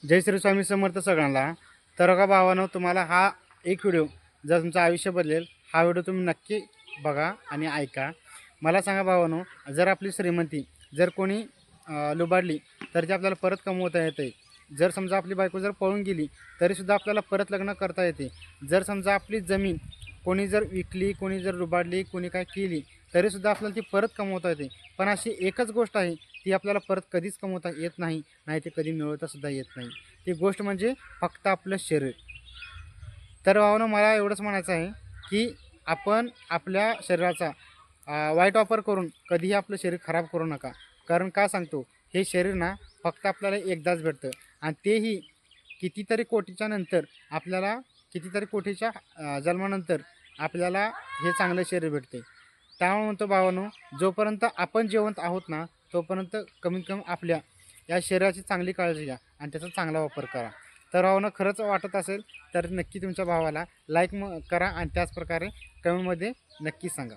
जय श्री स्वामी समर्थ सगळ्यांना। तर का भावानो, तुम्हाला हा एक व्हिडिओ जर तुमचं आयुष्य बदलेल, हा व्हिडिओ तुम्ही नक्की बघा आणि ऐका। मला सांगा भावानो, जर आपली श्रीमंती जर कोणी लुबाडली तर ते आपल्याला परत कमवता येते। जर समजा आपली बायको जर पळून गेली तरीसुद्धा आपल्याला परत लग्न करता येते। जर समजा आपली जमीन कोणी जर विकली, कोणी जर लुबाडली, कोणी काय केली तरीसुद्धा आपल्याला ती परत कमवता येते। पण अशी एकच गोष्ट आहे, ती आपल्याला परत कधीच कमवता येत नाही, नाही ते कधी मिळवतासुद्धा येत नाही। ती गोष्ट म्हणजे फक्त आपलं शरीर। तर भावानो, मला एवढंच म्हणायचं आहे की आपण आपल्या शरीराचा वाईट वापर करून कधीही आपलं शरीर खराब करू नका। कारण का सांगतो, हे शरीर ना फक्त आपल्याला एकदाच भेटतं आणि तेही कितीतरी कोटीच्या नंतर आपल्याला, कितीतरी कोटीच्या जन्मानंतर आपल्याला हे चांगलं शरीर भेटते। त्यामुळे म्हणतो भावानो, जोपर्यंत आपण जिवंत आहोत ना तोपर्यंत कमीत कमी आपल्या या शरीराची चांगली काळजी घ्या आणि त्याचा चांगला वापर करा। तर भावानं, खरंच वाटत असेल तर नक्की तुमच्या भावाला लाईक करा आणि त्याचप्रकारे कमेंटमध्ये नक्की सांगा।